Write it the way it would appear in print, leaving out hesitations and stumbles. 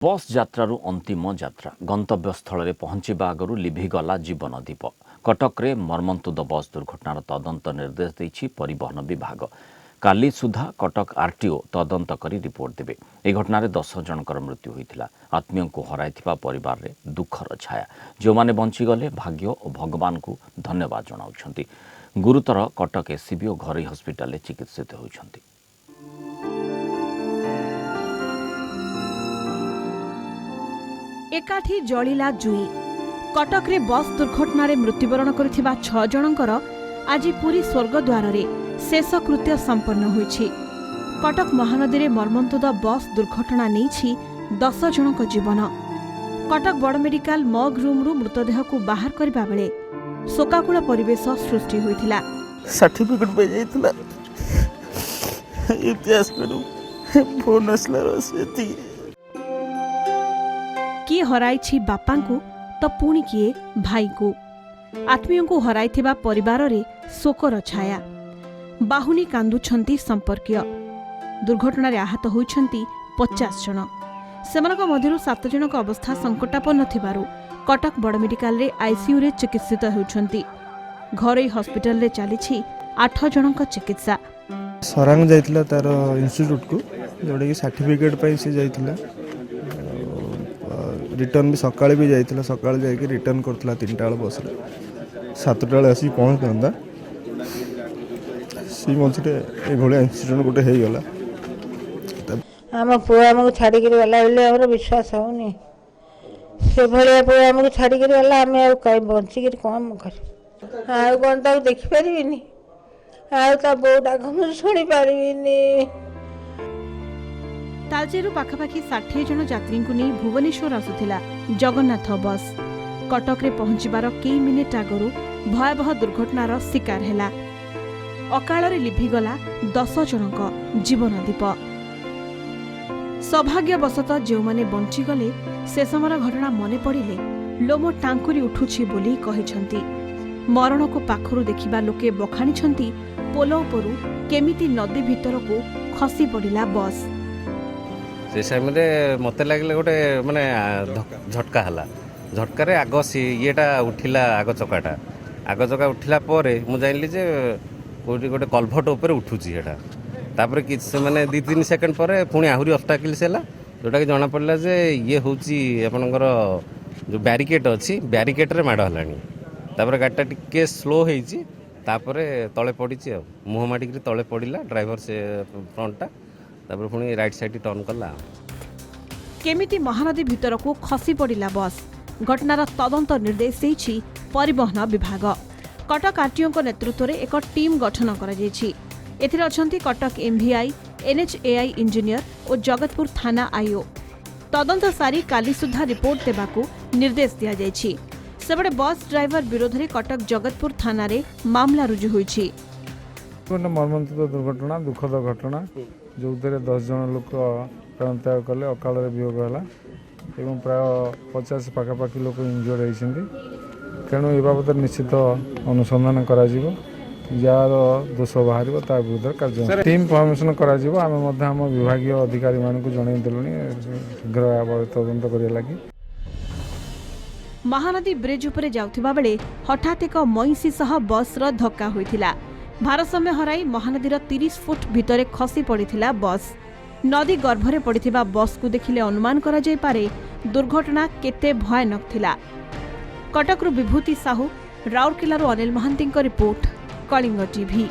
बस यात्रारू अंतिम यात्रा गंतव्यस्थल में पहुंचवा आगु लिभिगला जीवन दीप कटक रे मर्मन्तुद बस दुर्घटनार तदंत निर्देश देछि परिवहन विभाग। काली सुधा कटक आरटीओ तदंत करी रिपोर्ट देबे। ए घटना 10 जनकर मृत्यु होइथिला। आत्मीय को हराइथिबा परिवार रे दुखर छाया। जो माने बंची गले भाग्य और भगवान को धन्यवाद जणाउछंती। गुरुतर कटक एससीबी और घरोई हॉस्पिटल चिकित्सित होउछंती। एकाठी जलिला जुई कटक रे बस दुर्घटना रे मृत्युवरण करथिबा 6 जनकर आज पुरी स्वर्गद्वार रे शेषकृत्य संपन्न होईछि। कटक महानदी रे मर्मन्तुद बस दुर्घटना नेछि 10 जनक जीवन। कटक बड़ मेडिकल मग रूम रु मृतदेह को बाहर करबा बेले शोकाकुल परिवेश सृष्टि होइथिला। सर्टिफिकेट पे जाइथिला इतिहास करू फोन असला रसेती किए हराइछि बापा को तो पुणी किए भाई को। आत्मीय को हराइथिबा परिवार रे शोकर छाया। बाहुनी कांदुछंती संपर्कीय। दुर्घटना रे आहत होइछंती 50 जन। सेमानक मध्यरु 7 जनक अवस्था संकटापन्न थिबारु कटक बड़ मेडिकल रे आईसीयू रे चिकित्सित होउछंती। घरोई हॉस्पिटल रे चलीछि 8 जनक चिकित्सा। सरांग जाइथिला तार इंस्टीट्यूट को जोडे कि सर्टिफिकेट पई से जाइथिला। रिटर्न भी सकाळे भी जाइथिला। सकाळे जाय कि रिटर्न करथला 3टा बेला बस रे 7टा बेला आसी पहुंच दंदा सी मछरे ए घोळे इंसिडेंट गोटे हे गला। आम पुआ हमको छाड़ी कर गला बोले हमर विश्वास होनी से भले पुआ हमको छाड़ी कर गला हम आ कई बंची कर काम कर आ कोन ता देख परिबिनी आ ता बोडा हम सुनी परिबिनी। तालचेरु पाखापाखि 60 जन यात्री को नहीं भुवनेश्वर आसुथिला जगन्नाथ बस। कटक रे पहुंचबार कई मिनिट आगरु भयावह दुर्घटनार शिकार हैला। अकाल रे लिभिगला 10 जनक जीवन दीप। सौभाग्यवशत जो माने बंची गले से समर घटना मने पड़िले लोम टांकुरी उठुछि बोली कहिछंती। मरण को पाखरु देखिबा लोके बखाणिछंती पोलो उपरु केमिति नदी भितर को खसी पड़िला बस। से टाइम मत लगे गोटे माने झटका है। झटकार आग येटा उठिला आग चका उठिला मु जानिली जे कोठी गोटे कलभट उपर उठुची हेटा। तापर कि माने 2-3 सेकेंड पर पुणी आहुरी ऑब्स्टाकल्स है जोटा कि जना पड़ला जे ये होची आपनकर जो बैरिकेड अच्छी बैरिकेड रे माड़ हलानी। तापर गाड़ीटा टिके स्लो होईची तापर तले पड़ीची मुह माटिक तले पड़िला ड्राइवर से फ्रंटटा तापर पुणी राइट साइड टर्न कला। केमिति महानदी भितर को खसी पड़िला बस घटनार तदंत निर्देश देछि परिवहन विभाग। कटक आरटीओ को नेतृत्व में एक टीम गठन करा जायछि। एथिरे अछंती कटक एमवीआई एनएचएआई इंजीनियर और जगतपुर थाना आईओ। तदंत सारी काली सुधा रिपोर्ट देबाकू निर्देश दिया जायछि। सेबडे बस ड्राइवर विरोध में कटक जगतपुर थाना रे मामला रुजु होइछि। मर्मन्तुद दुर्घटना दुखद घटना जो 10 जन लोक प्राण त्याग कले अकाल वियोग है प्राय 50 पाखापाखि लोक इंजर्ड होती। तेणु ए बाबद निश्चित अनुसंधान कर जार दोष बाहर विरुद्ध कार्य टीम फर्मेसन कर विभाग अधिकारी मान जनईदेलु शीघ्र तदंत करने लगी। महानदी ब्रिज उपरे जाउथिबा बेले हठात एक मईसी सह बस रो धक्का होइथिला। भारसाम्य हराई महानदीर 30 फुट भितरे खसी पड़िथिला बस। नदी गर्भरे पड़िथिबा बस को देखिले अनुमान करा जाय पारे दुर्घटना केते भयानक थिला। कटकरू विभूति साहू, राउरकेलारू अनिल महांती रिपोर्ट, कलिंग टीवी।